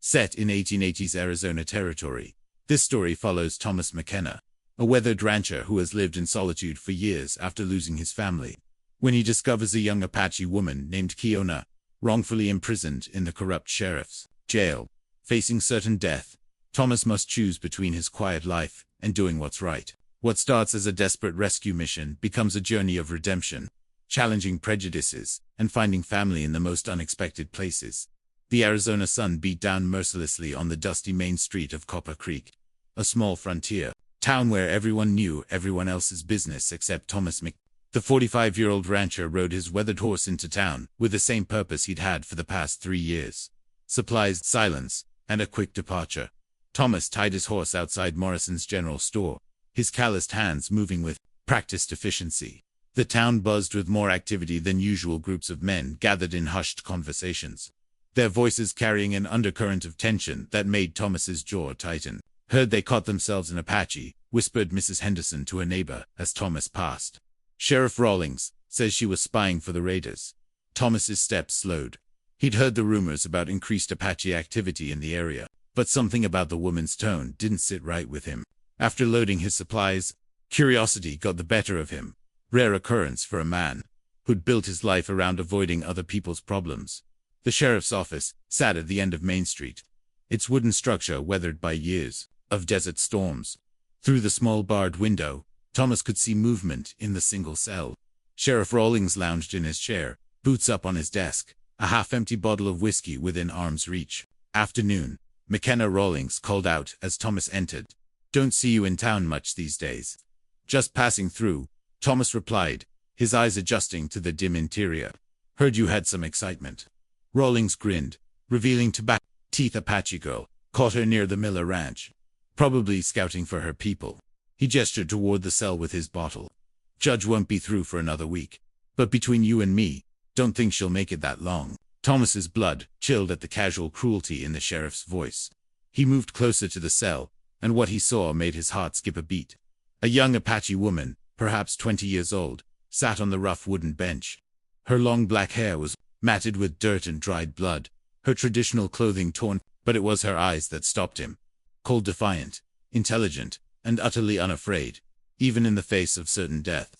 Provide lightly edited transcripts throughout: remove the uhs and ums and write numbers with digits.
Set in 1880s Arizona territory, this story follows Thomas McKenna, a weathered rancher who has lived in solitude for years after losing his family. When he discovers a young Apache woman named Kiona, wrongfully imprisoned in the corrupt sheriff's jail, facing certain death, Thomas must choose between his quiet life and doing what's right. What starts as a desperate rescue mission becomes a journey of redemption, challenging prejudices and finding family in the most unexpected places. The Arizona sun beat down mercilessly on the dusty main street of Copper Creek, a small frontier town where everyone knew everyone else's business except Thomas McKenna. The 45-year-old rancher rode his weathered horse into town with the same purpose he'd had for the past 3 years: supplies, silence, and a quick departure. Thomas tied his horse outside Morrison's general store, his calloused hands moving with practiced efficiency. The town buzzed with more activity than usual. Groups of men gathered in hushed conversations, their voices carrying an undercurrent of tension that made Thomas's jaw tighten. "Heard they caught themselves an Apache," whispered Mrs. Henderson to a neighbor as Thomas passed. "Sheriff Rawlings says she was spying for the raiders." Thomas's steps slowed. He'd heard the rumors about increased Apache activity in the area, but something about the woman's tone didn't sit right with him. After loading his supplies, curiosity got the better of him. Rare occurrence for a man who'd built his life around avoiding other people's problems. The sheriff's office sat at the end of Main Street, its wooden structure weathered by years of desert storms. Through the small barred window, Thomas could see movement in the single cell. Sheriff Rawlings lounged in his chair, boots up on his desk, a half-empty bottle of whiskey within arm's reach. "Afternoon," McKenna Rawlings called out as Thomas entered. "Don't see you in town much these days." "Just passing through," Thomas replied, his eyes adjusting to the dim interior. "Heard you had some excitement." Rawlings grinned, revealing tobacco teeth. "Apache girl. Caught her near the Miller Ranch. Probably scouting for her people." He gestured toward the cell with his bottle. "Judge won't be through for another week. But between you and me, don't think she'll make it that long." Thomas's blood chilled at the casual cruelty in the sheriff's voice. He moved closer to the cell, and what he saw made his heart skip a beat. A young Apache woman, perhaps 20 years old, sat on the rough wooden bench. Her long black hair was matted with dirt and dried blood, her traditional clothing torn, but it was her eyes that stopped him. Cold, defiant, intelligent, and utterly unafraid, even in the face of certain death.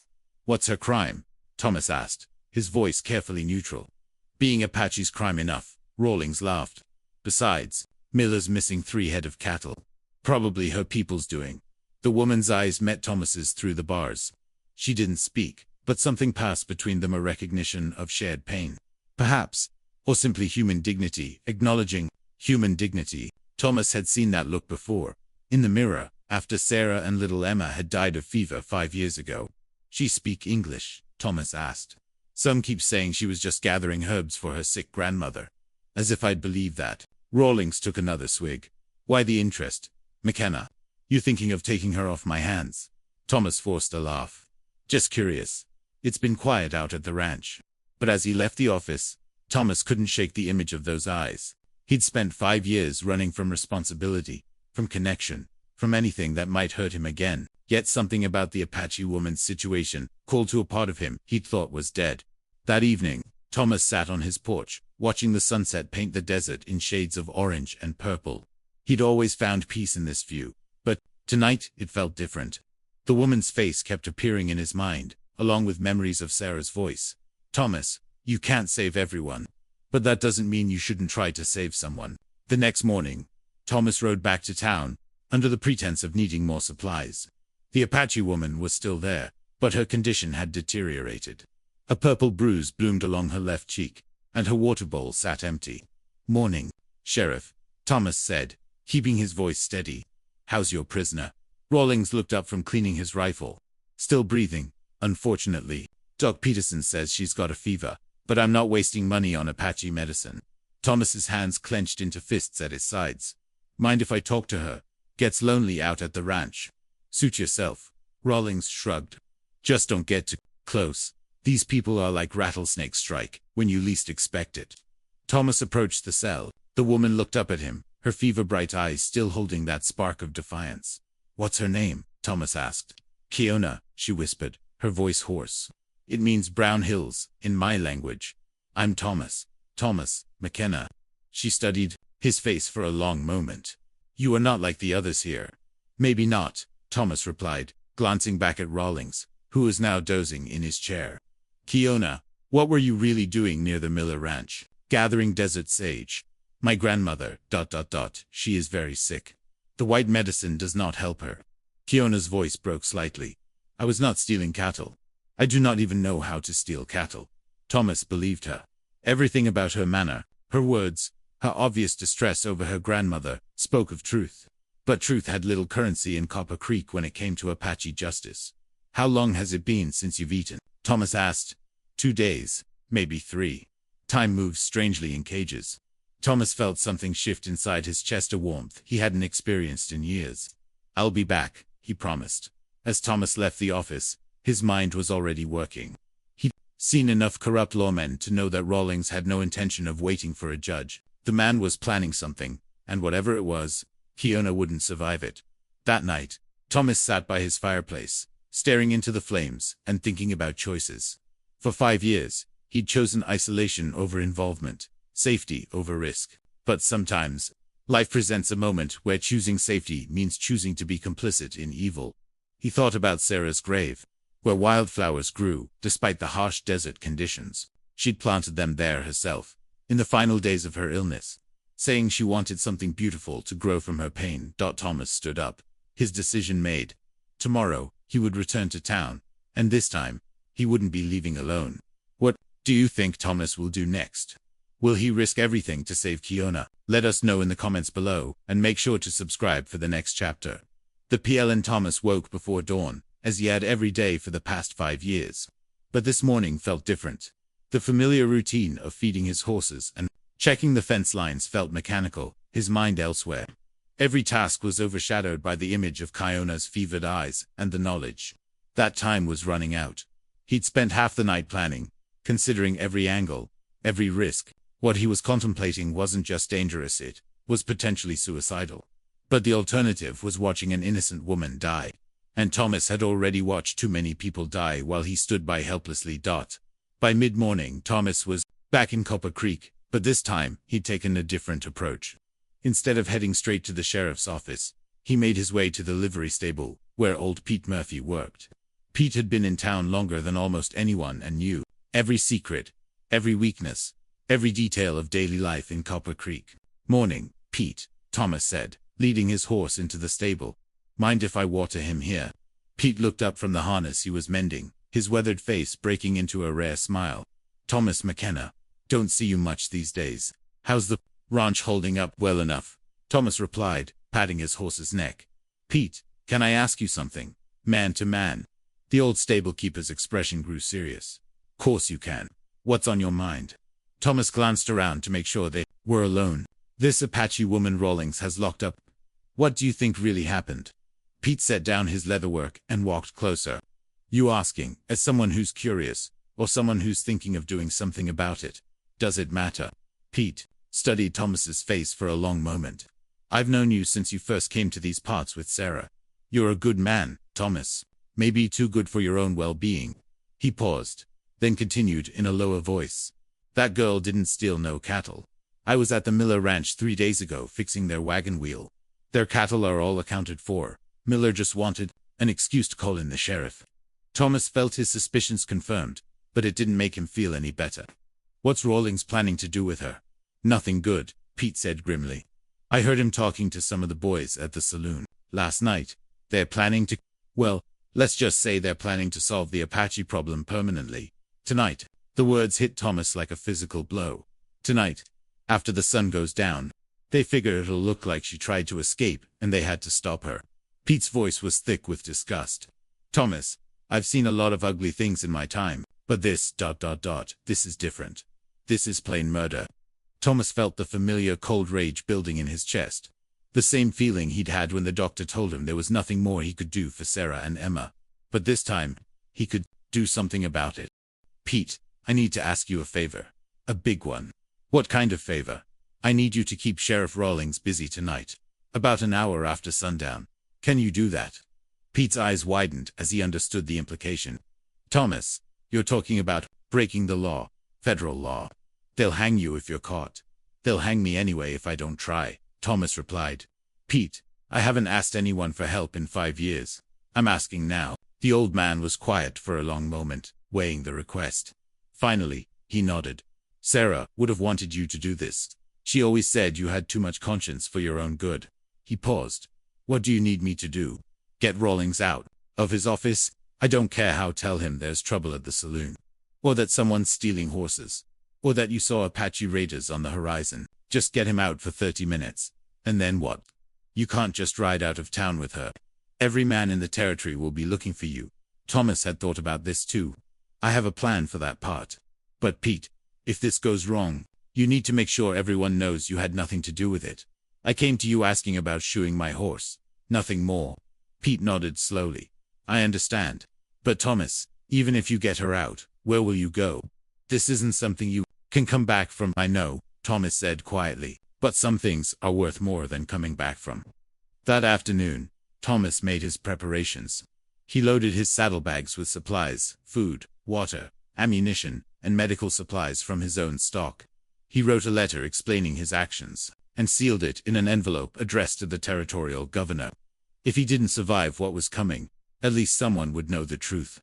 "What's her crime?" Thomas asked, his voice carefully neutral. "Being Apache's crime enough," Rawlings laughed. "Besides, Miller's missing 3 head of cattle. Probably her people's doing." The woman's eyes met Thomas's through the bars. She didn't speak, but something passed between them, a recognition of shared pain. Perhaps, or simply human dignity, acknowledging human dignity. Thomas had seen that look before, in the mirror, after Sarah and little Emma had died of fever 5 years ago. "She speak English?" Thomas asked. "Some keep saying she was just gathering herbs for her sick grandmother." "As if I'd believe that." Rawlings took another swig. "Why the interest, McKenna? You thinking of taking her off my hands?" Thomas forced a laugh. "Just curious. It's been quiet out at the ranch." But as he left the office, Thomas couldn't shake the image of those eyes. He'd spent 5 years running from responsibility, from connection, from anything that might hurt him again. Yet something about the Apache woman's situation called to a part of him he'd thought was dead. That evening, Thomas sat on his porch, watching the sunset paint the desert in shades of orange and purple. He'd always found peace in this view, but tonight it felt different. The woman's face kept appearing in his mind, along with memories of Sarah's voice. "Thomas, you can't save everyone. But that doesn't mean you shouldn't try to save someone." The next morning, Thomas rode back to town, under the pretense of needing more supplies. The Apache woman was still there, but her condition had deteriorated. A purple bruise bloomed along her left cheek, and her water bowl sat empty. "Morning, Sheriff," Thomas said, keeping his voice steady. "How's your prisoner?" Rawlings looked up from cleaning his rifle. "Still breathing, unfortunately. Doc Peterson says she's got a fever, but I'm not wasting money on Apache medicine." Thomas's hands clenched into fists at his sides. "Mind if I talk to her? Gets lonely out at the ranch." "Suit yourself." Rawlings shrugged. "Just don't get too close. These people are like rattlesnake strike, when you least expect it." Thomas approached the cell. The woman looked up at him, her fever-bright eyes still holding that spark of defiance. "What's her name?" Thomas asked. "Kiona," she whispered, her voice hoarse. "It means brown hills, in my language. I'm Thomas McKenna." She studied his face for a long moment. You are not like the others here. Maybe not, Thomas replied, glancing back at Rawlings, who was now dozing in his chair. Kiona, what were you really doing near the Miller Ranch? Gathering desert sage. My grandmother, ... She is very sick. The white medicine does not help her. Kiona's voice broke slightly. I was not stealing cattle. I do not even know how to steal cattle. Thomas believed her. Everything about her manner, her words, her obvious distress over her grandmother, spoke of truth. But truth had little currency in Copper Creek when it came to Apache justice. How long has it been since you've eaten? Thomas asked. 2 days, maybe 3. Time moves strangely in cages. Thomas felt something shift inside his chest, a warmth he hadn't experienced in years. I'll be back, he promised. As Thomas left the office, his mind was already working. He'd seen enough corrupt lawmen to know that Rawlings had no intention of waiting for a judge. The man was planning something, and whatever it was, Kiona wouldn't survive it. That night, Thomas sat by his fireplace, staring into the flames and thinking about choices. For 5 years, he'd chosen isolation over involvement, safety over risk. But sometimes, life presents a moment where choosing safety means choosing to be complicit in evil. He thought about Sarah's grave, where wildflowers grew, despite the harsh desert conditions. She'd planted them there herself, in the final days of her illness, saying she wanted something beautiful to grow from her pain. Thomas stood up, his decision made. Tomorrow, he would return to town, and this time, he wouldn't be leaving alone. What do you think Thomas will do next? Will he risk everything to save Kiona? Let us know in the comments below, and make sure to subscribe for the next chapter. The PL and Thomas woke before dawn, as he had every day for the past 5 years. But this morning felt different. The familiar routine of feeding his horses and checking the fence lines felt mechanical, his mind elsewhere. Every task was overshadowed by the image of Kiona's fevered eyes and the knowledge that time was running out. He'd spent half the night planning, considering every angle, every risk. What he was contemplating wasn't just dangerous, it was potentially suicidal. But the alternative was watching an innocent woman die. And Thomas had already watched too many people die while he stood by helplessly. By mid-morning, Thomas was back in Copper Creek, but this time, he'd taken a different approach. Instead of heading straight to the sheriff's office, he made his way to the livery stable, where old Pete Murphy worked. Pete had been in town longer than almost anyone and knew every secret, every weakness, every detail of daily life in Copper Creek. Morning, Pete, Thomas said, leading his horse into the stable. Mind if I water him here? Pete looked up from the harness he was mending, his weathered face breaking into a rare smile. Thomas McKenna, don't see you much these days. How's the ranch holding up? Well enough, Thomas replied, patting his horse's neck. Pete, can I ask you something? Man to man. The old stable-keeper's expression grew serious. Course you can. What's on your mind? Thomas glanced around to make sure they were alone. This Apache woman Rawlings has locked up. What do you think really happened? Pete set down his leatherwork and walked closer. You asking, as someone who's curious, or someone who's thinking of doing something about it? Does it matter? Pete studied Thomas's face for a long moment. I've known you since you first came to these parts with Sarah. You're a good man, Thomas. Maybe too good for your own well-being. He paused, then continued in a lower voice. That girl didn't steal no cattle. I was at the Miller Ranch 3 days ago fixing their wagon wheel. Their cattle are all accounted for. Miller just wanted an excuse to call in the sheriff. Thomas felt his suspicions confirmed, but it didn't make him feel any better. What's Rawlings planning to do with her? Nothing good, Pete said grimly. I heard him talking to some of the boys at the saloon last night. They're planning to, well, let's just say they're planning to solve the Apache problem permanently. Tonight. The words hit Thomas like a physical blow. Tonight, after the sun goes down, they figure it'll look like she tried to escape and they had to stop her. Pete's voice was thick with disgust. Thomas, I've seen a lot of ugly things in my time, but this, this is different. This is plain murder. Thomas felt the familiar cold rage building in his chest. The same feeling he'd had when the doctor told him there was nothing more he could do for Sarah and Emma. But this time, he could do something about it. Pete, I need to ask you a favor. A big one. What kind of favor? I need you to keep Sheriff Rawlings busy tonight. About an hour after sundown. Can you do that? Pete's eyes widened as he understood the implication. Thomas, you're talking about breaking the law. Federal law. They'll hang you if you're caught. They'll hang me anyway if I don't try, Thomas replied. Pete, I haven't asked anyone for help in 5 years. I'm asking now. The old man was quiet for a long moment, weighing the request. Finally, he nodded. Sarah would have wanted you to do this. She always said you had too much conscience for your own good. He paused. What do you need me to do? Get Rawlings out of his office? I don't care how. Tell him there's trouble at the saloon. Or that someone's stealing horses. Or that you saw Apache raiders on the horizon. Just get him out for 30 minutes. And then what? You can't just ride out of town with her. Every man in the territory will be looking for you. Thomas had thought about this too. I have a plan for that part. But Pete, if this goes wrong, you need to make sure everyone knows you had nothing to do with it. I came to you asking about shoeing my horse. Nothing more. Pete nodded slowly. I understand. But Thomas, even if you get her out, where will you go? This isn't something you can come back from. I know, Thomas said quietly, but some things are worth more than coming back from. That afternoon, Thomas made his preparations. He loaded his saddlebags with supplies, food, water, ammunition, and medical supplies from his own stock. He wrote a letter explaining his actions, and sealed it in an envelope addressed to the territorial governor. If he didn't survive what was coming, at least someone would know the truth.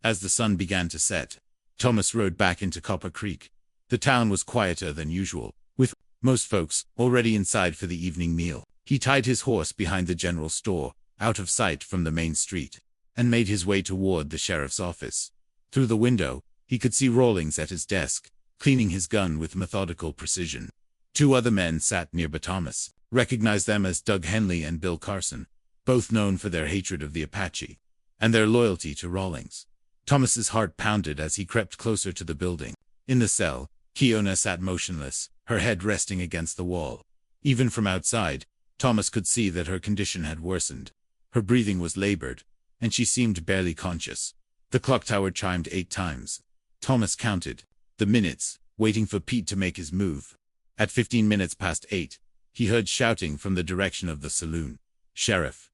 As the sun began to set, Thomas rode back into Copper Creek. The town was quieter than usual, with most folks already inside for the evening meal. He tied his horse behind the general store, out of sight from the main street, and made his way toward the sheriff's office. Through the window, he could see Rawlings at his desk, cleaning his gun with methodical precision. 2 other men sat near, but Thomas recognized them as Doug Henley and Bill Carson, both known for their hatred of the Apache and their loyalty to Rawlings. Thomas's heart pounded as he crept closer to the building. In the cell, Kiona sat motionless, her head resting against the wall. Even from outside, Thomas could see that her condition had worsened. Her breathing was labored, and she seemed barely conscious. The clock tower chimed 8 times. Thomas counted the minutes, waiting for Pete to make his move. At 15 minutes past 8, he heard shouting from the direction of the saloon. Sheriff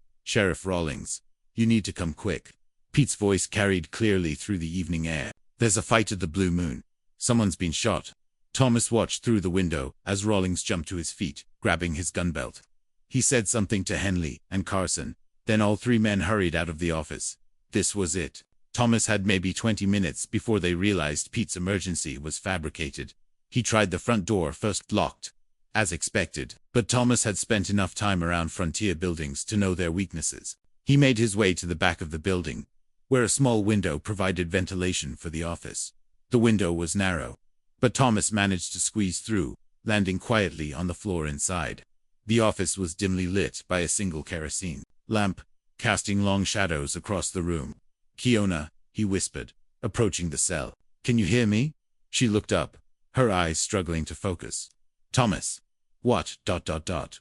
Rawlings, you need to come quick. Pete's voice carried clearly through the evening air. There's a fight at the Blue Moon. Someone's been shot. Thomas watched through the window as Rawlings jumped to his feet, grabbing his gun belt. He said something to Henley and Carson, then all 3 men hurried out of the office. This was it. Thomas had maybe 20 minutes before they realized Pete's emergency was fabricated. He tried the front door first, locked, as expected, but Thomas had spent enough time around frontier buildings to know their weaknesses. He made his way to the back of the building, where a small window provided ventilation for the office. The window was narrow, but Thomas managed to squeeze through, landing quietly on the floor inside. The office was dimly lit by a single kerosene lamp, casting long shadows across the room. Kiona, he whispered, approaching the cell. Can you hear me? She looked up, her eyes struggling to focus. Thomas. What?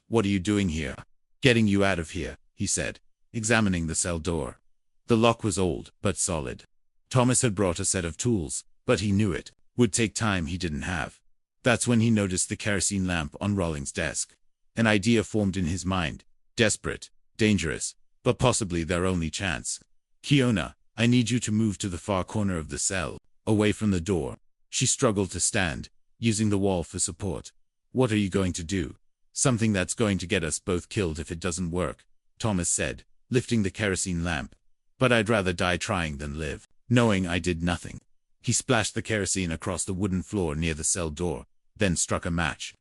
What are you doing here? Getting you out of here, he said, examining the cell door. The lock was old, but solid. Thomas had brought a set of tools, but he knew it would take time he didn't have. That's when he noticed the kerosene lamp on Rawlings' desk. An idea formed in his mind. Desperate, dangerous, but possibly their only chance. Kiona, I need you to move to the far corner of the cell, away from the door. She struggled to stand, using the wall for support. What are you going to do? Something that's going to get us both killed if it doesn't work, Thomas said, lifting the kerosene lamp. But I'd rather die trying than live, knowing I did nothing. He splashed the kerosene across the wooden floor near the cell door, then struck a match.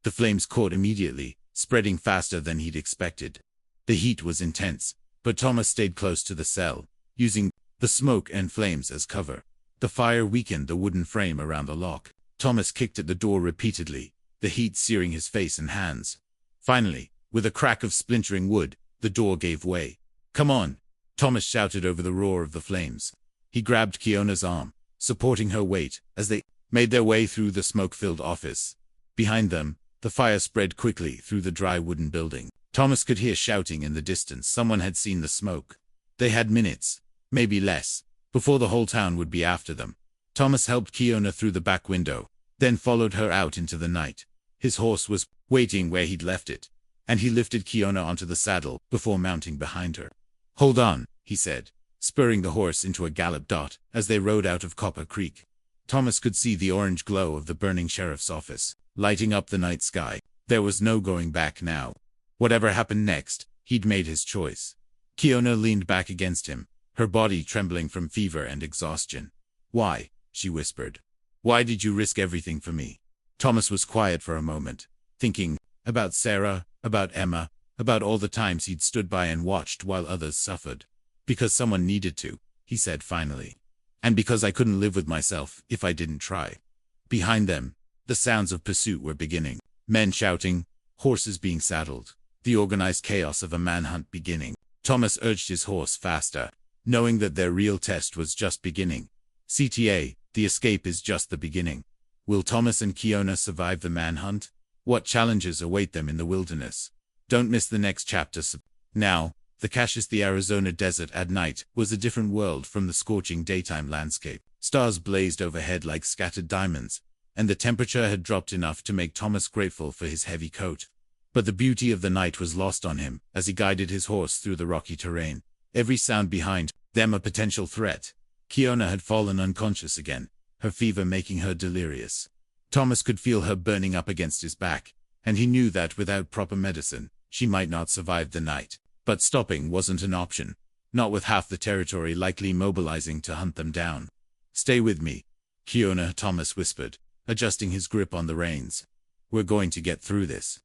The flames caught immediately, spreading faster than he'd expected. The heat was intense, but Thomas stayed close to the cell, using the smoke and flames as cover. The fire weakened the wooden frame around the lock. Thomas kicked at the door repeatedly, the heat searing his face and hands. Finally, with a crack of splintering wood, the door gave way. Come on, Thomas shouted over the roar of the flames. He grabbed Kiona's arm, supporting her weight, as they made their way through the smoke-filled office. Behind them, the fire spread quickly through the dry wooden building. Thomas could hear shouting in the distance. Someone had seen the smoke. They had minutes, maybe less, before the whole town would be after them. Thomas helped Kiona through the back window, then followed her out into the night. His horse was waiting where he'd left it, and he lifted Kiona onto the saddle before mounting behind her. Hold on, he said, spurring the horse into a gallop as they rode out of Copper Creek. Thomas could see the orange glow of the burning sheriff's office, lighting up the night sky. There was no going back now. Whatever happened next, he'd made his choice. Kiona leaned back against him, her body trembling from fever and exhaustion. "Why?" she whispered. "Why did you risk everything for me?" Thomas was quiet for a moment, thinking about Sarah, about Emma, about all the times he'd stood by and watched while others suffered. "Because someone needed to," he said finally. "And because I couldn't live with myself if I didn't try." Behind them, the sounds of pursuit were beginning. Men shouting, horses being saddled, the organized chaos of a manhunt beginning. Thomas urged his horse faster, knowing that their real test was just beginning. CTA, the escape is just the beginning. Will Thomas and Kiona survive the manhunt? What challenges await them in the wilderness? Don't miss the next chapter. Now, the Caches, the Arizona desert at night, was a different world from the scorching daytime landscape. Stars blazed overhead like scattered diamonds, and the temperature had dropped enough to make Thomas grateful for his heavy coat. But the beauty of the night was lost on him as he guided his horse through the rocky terrain. Every sound behind them a potential threat. Kiona had fallen unconscious again, her fever making her delirious. Thomas could feel her burning up against his back, and he knew that without proper medicine, she might not survive the night. But stopping wasn't an option, not with half the territory likely mobilizing to hunt them down. "Stay with me, Kiona," Thomas whispered, adjusting his grip on the reins. "We're going to get through this."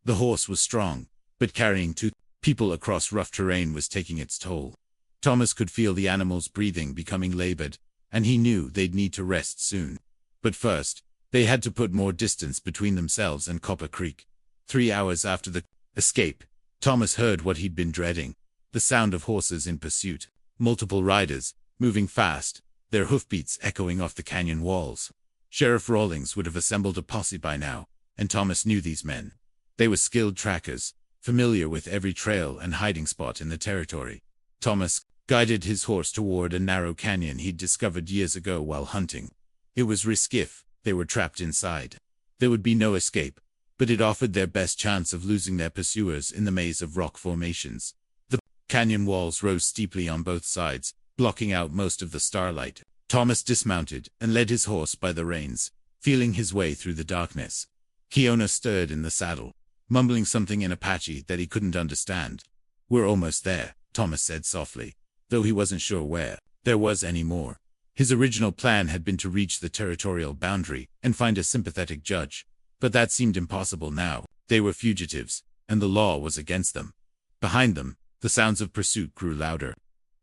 The horse was strong, but carrying two people across rough terrain was taking its toll. Thomas could feel the animal's breathing becoming labored, and he knew they'd need to rest soon. But first, they had to put more distance between themselves and Copper Creek. 3 hours after the escape, Thomas heard what he'd been dreading, the sound of horses in pursuit, multiple riders, moving fast, their hoofbeats echoing off the canyon walls. Sheriff Rawlings would have assembled a posse by now, and Thomas knew these men. They were skilled trackers, familiar with every trail and hiding spot in the territory. Thomas guided his horse toward a narrow canyon he'd discovered years ago while hunting. It was risky if they were trapped inside. There would be no escape, but it offered their best chance of losing their pursuers in the maze of rock formations. The canyon walls rose steeply on both sides, blocking out most of the starlight. Thomas dismounted and led his horse by the reins, feeling his way through the darkness. Kiona stirred in the saddle, mumbling something in Apache that he couldn't understand. "We're almost there," Thomas said softly, though he wasn't sure where there was any more. His original plan had been to reach the territorial boundary and find a sympathetic judge, but that seemed impossible now. They were fugitives, and the law was against them. Behind them, the sounds of pursuit grew louder.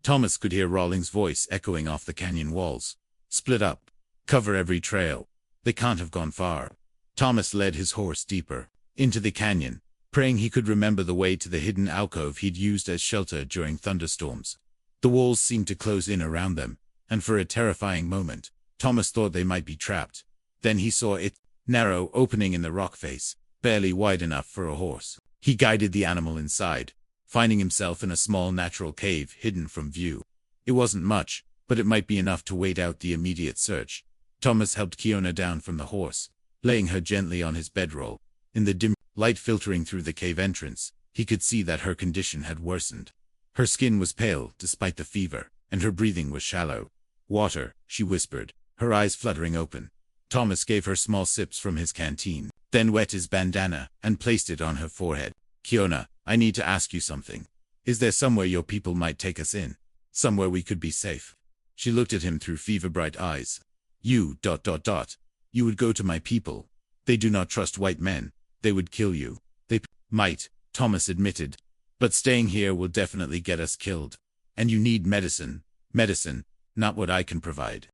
Thomas could hear Rawlings' voice echoing off the canyon walls. "Split up. Cover every trail. They can't have gone far." Thomas led his horse deeper into the canyon, praying he could remember the way to the hidden alcove he'd used as shelter during thunderstorms. The walls seemed to close in around them, and for a terrifying moment, Thomas thought they might be trapped. Then he saw it, narrow opening in the rock face, barely wide enough for a horse. He guided the animal inside, finding himself in a small natural cave hidden from view. It wasn't much, but it might be enough to wait out the immediate search. Thomas helped Kiona down from the horse, laying her gently on his bedroll. In the dim light filtering through the cave entrance, he could see that her condition had worsened. Her skin was pale despite the fever, and her breathing was shallow. "Water," she whispered, her eyes fluttering open. Thomas gave her small sips from his canteen, then wet his bandana and placed it on her forehead. "Kiona, I need to ask you something. Is there somewhere your people might take us in? Somewhere we could be safe?" She looked at him through fever-bright eyes. You would go to my people. They do not trust white men. They would kill you." "They might," Thomas admitted, "but staying here will definitely get us killed. And you need medicine. Medicine, not what I can provide."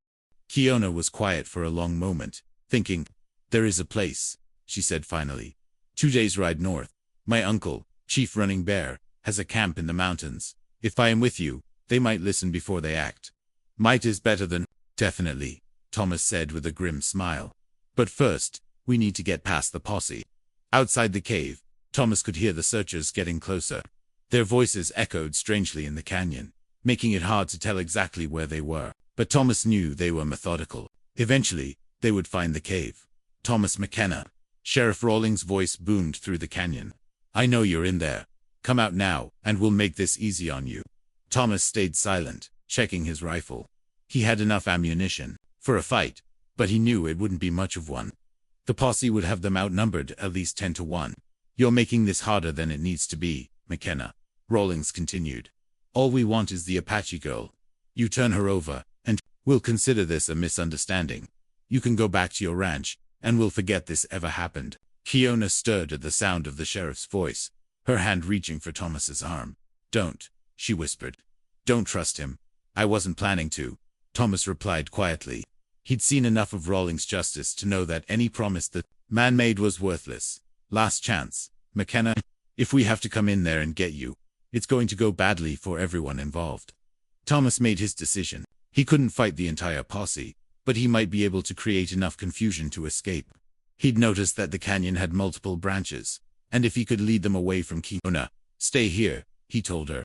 Kiona was quiet for a long moment, thinking. "There is a place," she said finally. 2 days' ride north. My uncle, Chief Running Bear, has a camp in the mountains. If I am with you, they might listen before they act." "Might is better than—" "Definitely," Thomas said with a grim smile. "But first, we need to get past the posse." Outside the cave, Thomas could hear the searchers getting closer. Their voices echoed strangely in the canyon, making it hard to tell exactly where they were. But Thomas knew they were methodical. Eventually, they would find the cave. "Thomas McKenna." Sheriff Rawlings' voice boomed through the canyon. "I know you're in there. Come out now, and we'll make this easy on you." Thomas stayed silent, checking his rifle. He had enough ammunition for a fight, but he knew it wouldn't be much of one. The posse would have them outnumbered at least 10-1. You're making this harder than it needs to be, McKenna. Rawlings continued. All we want is the Apache girl. You turn her over, and we'll consider this a misunderstanding. You can go back to your ranch, and we'll forget this ever happened. Kiona stirred at the sound of the sheriff's voice, her hand reaching for Thomas's arm. Don't, she whispered. Don't trust him. I wasn't planning to, Thomas replied quietly. He'd seen enough of Rawlings' justice to know that any promise the man made was worthless. Last chance, McKenna. If we have to come in there and get you, it's going to go badly for everyone involved. Thomas made his decision. He couldn't fight the entire posse, but he might be able to create enough confusion to escape. He'd noticed that the canyon had multiple branches, and if he could lead them away from Kiona, stay here, he told her.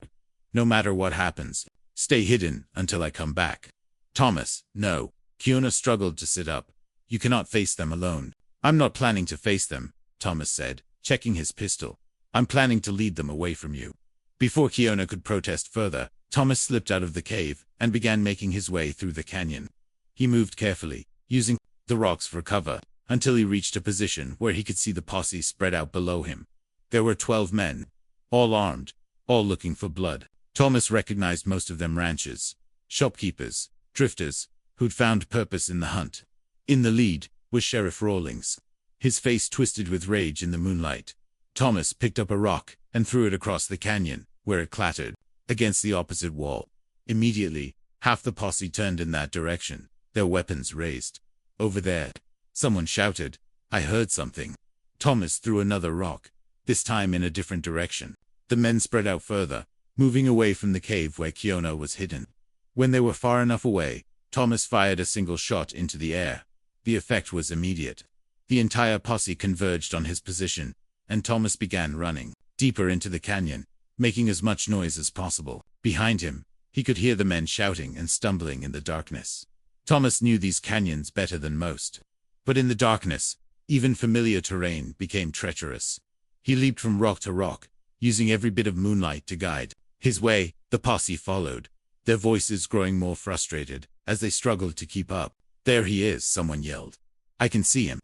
No matter what happens, stay hidden until I come back. Thomas, no. Kiona struggled to sit up. You cannot face them alone. I'm not planning to face them, Thomas said, checking his pistol. I'm planning to lead them away from you. Before Kiona could protest further, Thomas slipped out of the cave and began making his way through the canyon. He moved carefully, using the rocks for cover, until he reached a position where he could see the posse spread out below him. There were 12 men, all armed, all looking for blood. Thomas recognized most of them ranchers, shopkeepers, drifters, who'd found purpose in the hunt. In the lead was Sheriff Rawlings, his face twisted with rage in the moonlight. Thomas picked up a rock and threw it across the canyon, where it clattered against the opposite wall. Immediately, half the posse turned in that direction, their weapons raised. Over there, someone shouted. I heard something. Thomas threw another rock, this time in a different direction. The men spread out further, moving away from the cave where Kiona was hidden. When they were far enough away, Thomas fired a single shot into the air. The effect was immediate. The entire posse converged on his position, and Thomas began running deeper into the canyon, making as much noise as possible. Behind him, he could hear the men shouting and stumbling in the darkness. Thomas knew these canyons better than most. But in the darkness, even familiar terrain became treacherous. He leaped from rock to rock, using every bit of moonlight to guide his way. The posse followed, their voices growing more frustrated as they struggled to keep up. There he is, someone yelled. I can see him.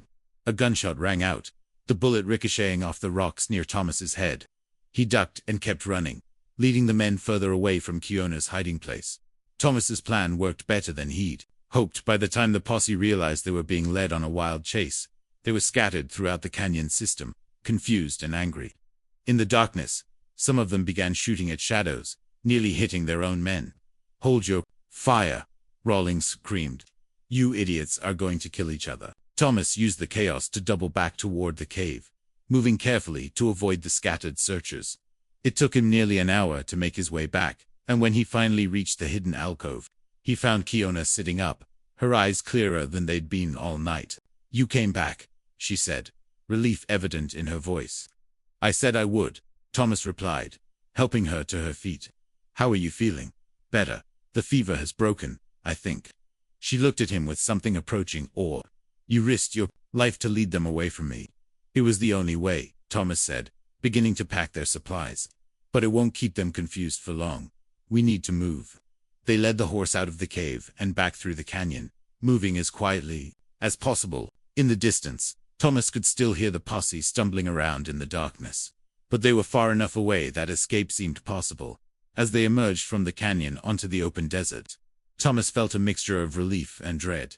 A gunshot rang out, the bullet ricocheting off the rocks near Thomas's head. He ducked and kept running, leading the men further away from Kiona's hiding place. Thomas's plan worked better than he'd hoped. By the time the posse realized they were being led on a wild chase, they were scattered throughout the canyon system, confused and angry. In the darkness, some of them began shooting at shadows, nearly hitting their own men. Hold your fire, Rawlings screamed. You idiots are going to kill each other. Thomas used the chaos to double back toward the cave, moving carefully to avoid the scattered searchers. It took him nearly an hour to make his way back, and when he finally reached the hidden alcove, he found Kiona sitting up, her eyes clearer than they'd been all night. You came back, she said, relief evident in her voice. I said I would, Thomas replied, helping her to her feet. How are you feeling? Better. The fever has broken, I think. She looked at him with something approaching awe. You risked your life to lead them away from me. It was the only way, Thomas said, beginning to pack their supplies. But it won't keep them confused for long. We need to move. They led the horse out of the cave and back through the canyon, moving as quietly as possible. In the distance, Thomas could still hear the posse stumbling around in the darkness. But they were far enough away that escape seemed possible. As they emerged from the canyon onto the open desert, Thomas felt a mixture of relief and dread.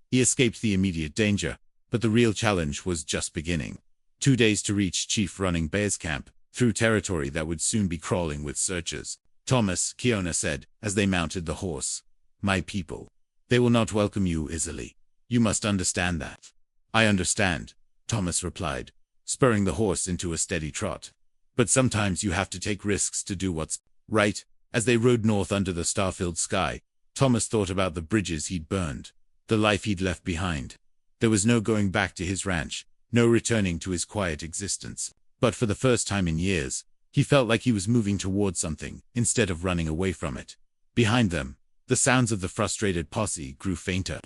He escaped the immediate danger, but the real challenge was just beginning. 2 days to reach Chief Running Bear's camp, through territory that would soon be crawling with searchers. Thomas, Kiona said, as they mounted the horse. My people. They will not welcome you easily. You must understand that. I understand, Thomas replied, spurring the horse into a steady trot. But sometimes you have to take risks to do what's right. As they rode north under the star-filled sky, Thomas thought about the bridges he'd burned, the life he'd left behind. There was no going back to his ranch, no returning to his quiet existence. But for the first time in years, he felt like he was moving toward something, instead of running away from it. Behind them, the sounds of the frustrated posse grew fainter.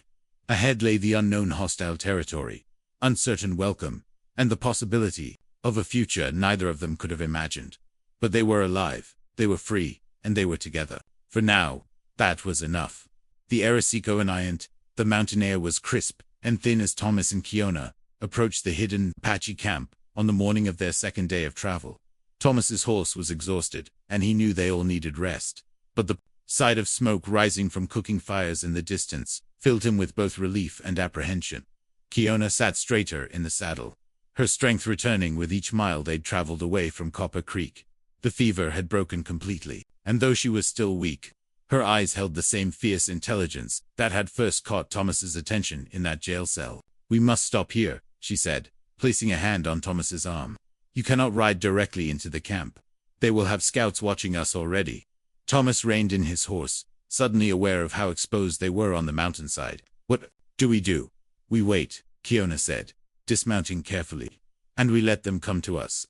Ahead lay the unknown hostile territory, uncertain welcome, and the possibility of a future neither of them could have imagined. But they were alive, they were free, and they were together. For now, that was enough. The air was seco and iant, the mountain air was crisp and thin as Thomas and Kiona approached the hidden Apache camp on the morning of their second day of travel. Thomas's horse was exhausted, and he knew they all needed rest. But the sight of smoke rising from cooking fires in the distance filled him with both relief and apprehension. Kiona sat straighter in the saddle, her strength returning with each mile they'd traveled away from Copper Creek. The fever had broken completely, and though she was still weak, her eyes held the same fierce intelligence that had first caught Thomas's attention in that jail cell. "We must stop here," she said, placing a hand on Thomas's arm. "You cannot ride directly into the camp. They will have scouts watching us already." Thomas reined in his horse, suddenly aware of how exposed they were on the mountainside. "What do we do?" "We wait," Kiona said, dismounting carefully. "And we let them come to us."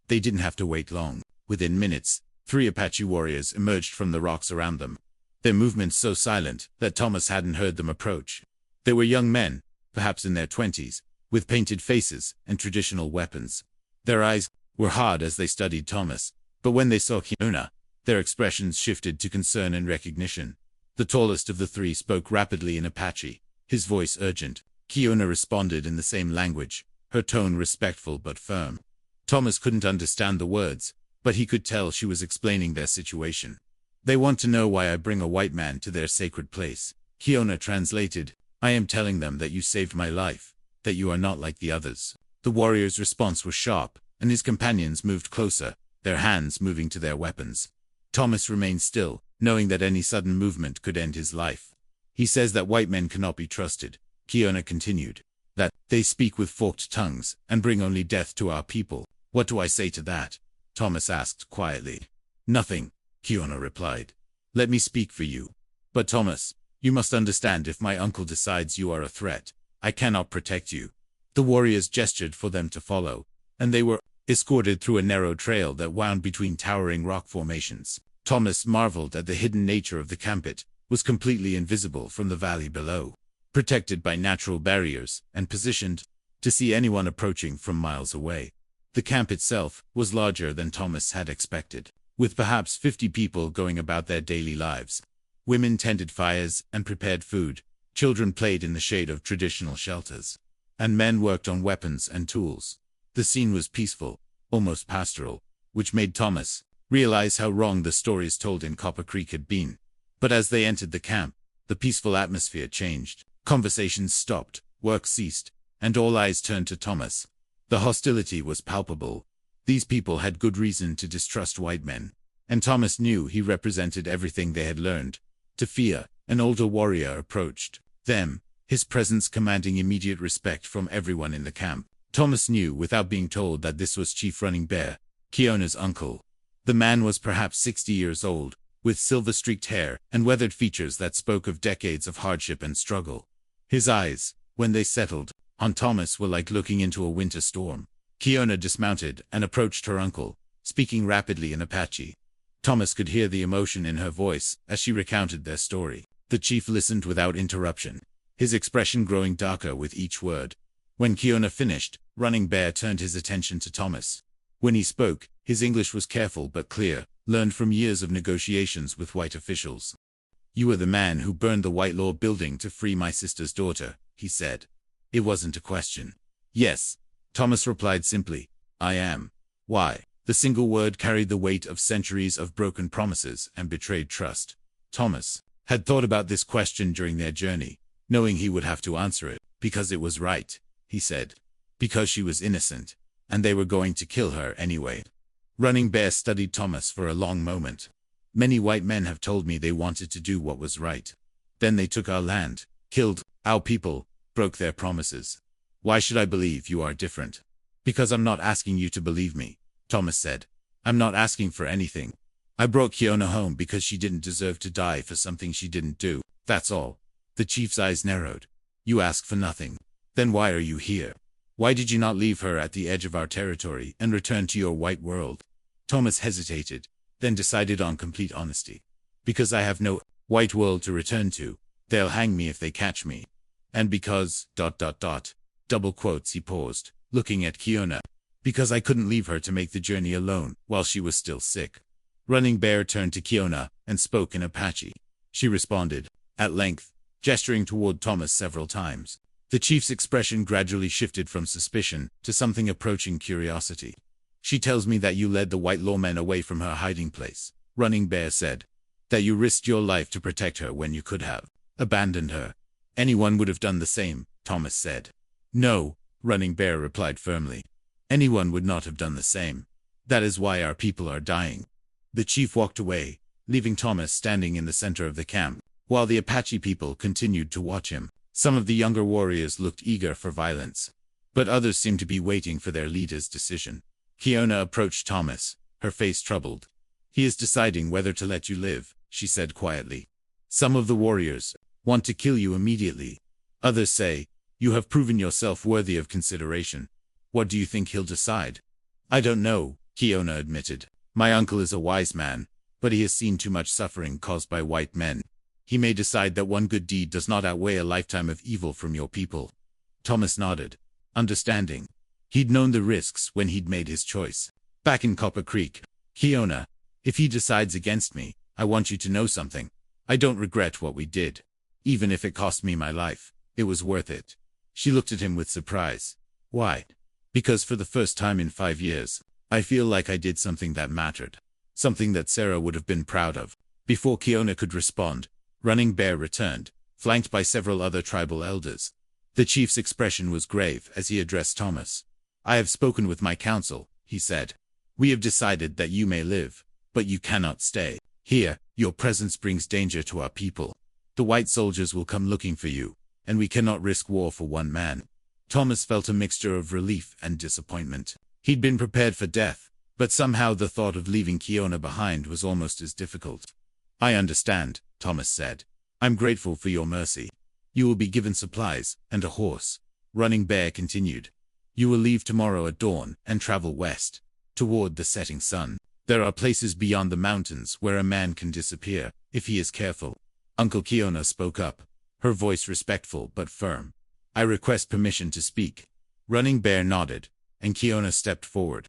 They didn't have to wait long. Within minutes, 3 Apache warriors emerged from the rocks around them, their movements so silent that Thomas hadn't heard them approach. They were young men, perhaps in their 20s, with painted faces and traditional weapons. Their eyes were hard as they studied Thomas, but when they saw Kiona, their expressions shifted to concern and recognition. The tallest of the 3 spoke rapidly in Apache, his voice urgent. Kiona responded in the same language, her tone respectful but firm. Thomas couldn't understand the words, but he could tell she was explaining their situation. "They want to know why I bring a white man to their sacred place," Kiona translated. "I am telling them that you saved my life, that you are not like the others." The warrior's response was sharp, and his companions moved closer, their hands moving to their weapons. Thomas remained still, knowing that any sudden movement could end his life. "He says that white men cannot be trusted," Kiona continued, "that they speak with forked tongues and bring only death to our people. What do I say to that?" Thomas asked quietly. "Nothing," Kiona replied. "Let me speak for you. But Thomas, you must understand, if my uncle decides you are a threat, I cannot protect you." The warriors gestured for them to follow, and they were escorted through a narrow trail that wound between towering rock formations. Thomas marveled at the hidden nature of the camp. It was completely invisible from the valley below, protected by natural barriers, and positioned to see anyone approaching from miles away. The camp itself was larger than Thomas had expected, with perhaps 50 people going about their daily lives. Women tended fires and prepared food, children played in the shade of traditional shelters, and men worked on weapons and tools. The scene was peaceful, almost pastoral, which made Thomas realize how wrong the stories told in Copper Creek had been. But as they entered the camp, the peaceful atmosphere changed. Conversations stopped, work ceased, and all eyes turned to Thomas. The hostility was palpable. These people had good reason to distrust white men, and Thomas knew he represented everything they had learned to fear. An older warrior approached them, his presence commanding immediate respect from everyone in the camp. Thomas knew without being told that this was Chief Running Bear, Kiona's uncle. The man was perhaps 60 years old, with silver-streaked hair and weathered features that spoke of decades of hardship and struggle. His eyes, when they settled on Thomas, were like looking into a winter storm. Kiona dismounted and approached her uncle, speaking rapidly in Apache. Thomas could hear the emotion in her voice as she recounted their story. The chief listened without interruption, his expression growing darker with each word. When Kiona finished, Running Bear turned his attention to Thomas. When he spoke, his English was careful but clear, learned from years of negotiations with white officials. "You were the man who burned the White Law building to free my sister's daughter," he said. It wasn't a question. "Yes," Thomas replied simply. "I am." "Why?" The single word carried the weight of centuries of broken promises and betrayed trust. Thomas had thought about this question during their journey, knowing he would have to answer it. "Because it was right," he said. "Because she was innocent, and they were going to kill her anyway." Running Bear studied Thomas for a long moment. "Many white men have told me they wanted to do what was right. Then they took our land, killed our people, broke their promises. Why should I believe you are different?" "Because I'm not asking you to believe me," Thomas said. "I'm not asking for anything. I brought Kiona home because she didn't deserve to die for something she didn't do. That's all." The chief's eyes narrowed. "You ask for nothing. Then why are you here? Why did you not leave her at the edge of our territory and return to your white world?" Thomas hesitated, then decided on complete honesty. "Because I have no white world to return to. They'll hang me if they catch me. And because, .. double quotes." He paused, looking at Kiona. "Because I couldn't leave her to make the journey alone while she was still sick." Running Bear turned to Kiona and spoke in Apache. She responded, at length, gesturing toward Thomas several times. The chief's expression gradually shifted from suspicion to something approaching curiosity. She tells me that you led the white lawmen away from her hiding place, Running Bear said. That you risked your life to protect her when you could have abandoned her. Anyone would have done the same, Thomas said. No, Running Bear replied firmly. Anyone would not have done the same. That is why our people are dying. The chief walked away, leaving Thomas standing in the center of the camp, while the Apache people continued to watch him. Some of the younger warriors looked eager for violence, but others seemed to be waiting for their leader's decision. Kiona approached Thomas, her face troubled. He is deciding whether to let you live, she said quietly. Some of the warriors want to kill you immediately. Others say, you have proven yourself worthy of consideration. What do you think he'll decide? I don't know, Kiona admitted. My uncle is a wise man, but he has seen too much suffering caused by white men. He may decide that one good deed does not outweigh a lifetime of evil from your people. Thomas nodded, understanding. He'd known the risks when he'd made his choice. Back in Copper Creek, Kiona, if he decides against me, I want you to know something. I don't regret what we did. Even if it cost me my life, it was worth it. She looked at him with surprise. Why? Because for the first time in 5 years, I feel like I did something that mattered. Something that Sarah would have been proud of. Before Kiona could respond, Running Bear returned, flanked by several other tribal elders. The chief's expression was grave as he addressed Thomas. I have spoken with my council, he said. We have decided that you may live, but you cannot stay. Here, your presence brings danger to our people. The white soldiers will come looking for you, and we cannot risk war for one man. Thomas felt a mixture of relief and disappointment. He'd been prepared for death, but somehow the thought of leaving Kiona behind was almost as difficult. I understand, Thomas said. I'm grateful for your mercy. You will be given supplies and a horse. Running Bear continued. You will leave tomorrow at dawn and travel west, toward the setting sun. There are places beyond the mountains where a man can disappear, if he is careful. Uncle Kiona spoke up, her voice respectful but firm. I request permission to speak. Running Bear nodded, and Kiona stepped forward.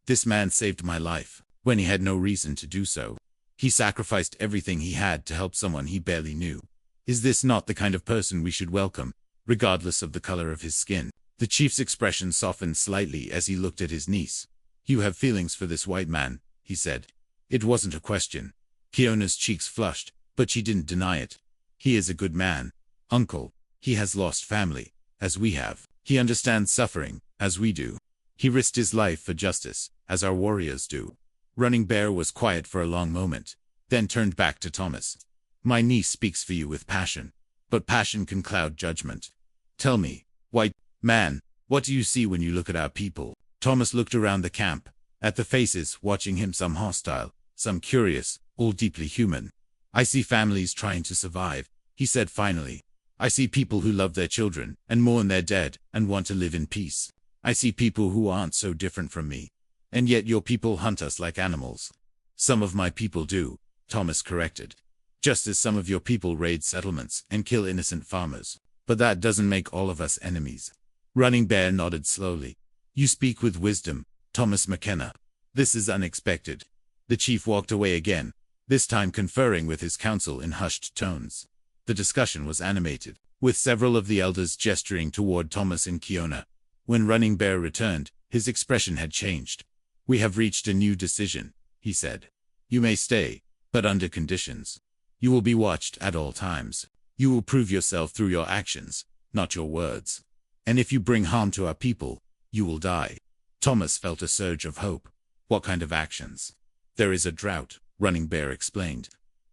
This man saved my life, when he had no reason to do so. He sacrificed everything he had to help someone he barely knew. Is this not the kind of person we should welcome, regardless of the color of his skin? The chief's expression softened slightly as he looked at his niece. You have feelings for this white man, he said. It wasn't a question. Kiona's cheeks flushed, but she didn't deny it. He is a good man, uncle. He has lost family, as we have. He understands suffering, as we do. He risked his life for justice, as our warriors do. Running Bear was quiet for a long moment, then turned back to Thomas. My niece speaks for you with passion, but passion can cloud judgment. Tell me, white man, what do you see when you look at our people? Thomas looked around the camp, at the faces watching him, some hostile, some curious, all deeply human. I see families trying to survive, he said finally. I see people who love their children and mourn their dead and want to live in peace. I see people who aren't so different from me. And yet your people hunt us like animals. Some of my people do, Thomas corrected. Just as some of your people raid settlements and kill innocent farmers. But that doesn't make all of us enemies. Running Bear nodded slowly. You speak with wisdom, Thomas McKenna. This is unexpected. The chief walked away again, this time conferring with his council in hushed tones. The discussion was animated, with several of the elders gesturing toward Thomas and Kiona. When Running Bear returned, his expression had changed. We have reached a new decision, he said. You may stay, but under conditions. You will be watched at all times. You will prove yourself through your actions, not your words. And if you bring harm to our people, you will die. Thomas felt a surge of hope. What kind of actions? There is a drought, Running Bear explained.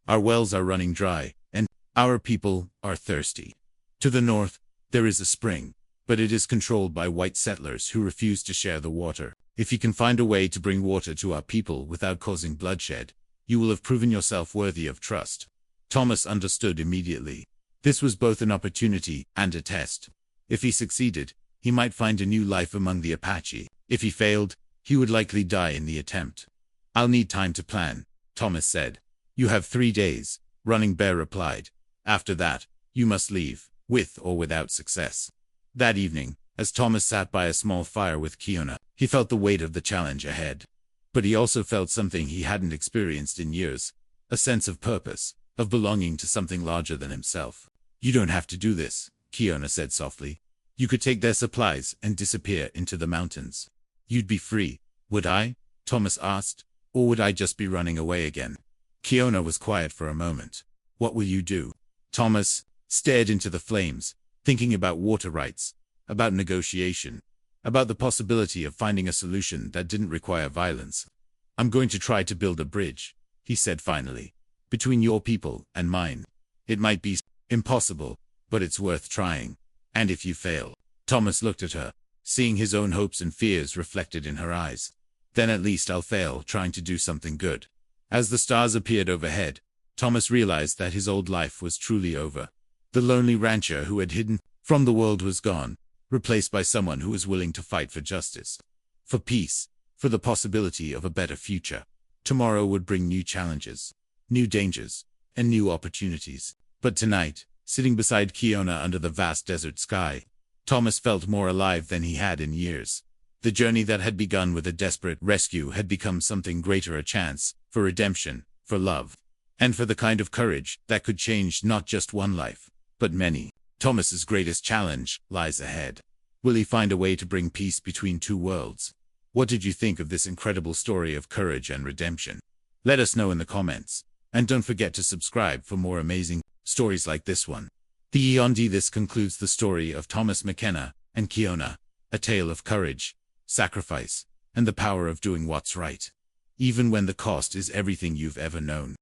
Our wells are running dry, and our people are thirsty. To the north, there is a spring, but it is controlled by white settlers who refuse to share the water. If you can find a way to bring water to our people without causing bloodshed, you will have proven yourself worthy of trust. Thomas understood immediately. This was both an opportunity and a test. If he succeeded, he might find a new life among the Apache. If he failed, he would likely die in the attempt. I'll need time to plan, Thomas said. You have 3 days, Running Bear replied. After that, you must leave, with or without success. That evening, as Thomas sat by a small fire with Kiona, he felt the weight of the challenge ahead. But he also felt something he hadn't experienced in years, a sense of purpose, of belonging to something larger than himself. You don't have to do this, Kiona said softly. You could take their supplies and disappear into the mountains. You'd be free, would I? Thomas asked. Or would I just be running away again? Kiona was quiet for a moment. What will you do? Thomas stared into the flames, thinking about water rights, about negotiation, about the possibility of finding a solution that didn't require violence. I'm going to try to build a bridge, he said finally, between your people and mine. It might be impossible, but it's worth trying. And if you fail? Thomas looked at her, seeing his own hopes and fears reflected in her eyes. Then at least I'll fail trying to do something good. As the stars appeared overhead, Thomas realized that his old life was truly over. The lonely rancher who had hidden from the world was gone, replaced by someone who was willing to fight for justice, for peace, for the possibility of a better future. Tomorrow would bring new challenges, new dangers, and new opportunities. But tonight, sitting beside Kiona under the vast desert sky, Thomas felt more alive than he had in years. The journey that had begun with a desperate rescue had become something greater, a chance for redemption, for love, and for the kind of courage that could change not just one life, but many. Thomas's greatest challenge lies ahead. Will he find a way to bring peace between two worlds? What did you think of this incredible story of courage and redemption? Let us know in the comments. And don't forget to subscribe for more amazing stories like this one. This concludes the story of Thomas McKenna and Kiona, a tale of courage, sacrifice, and the power of doing what's right, even when the cost is everything you've ever known.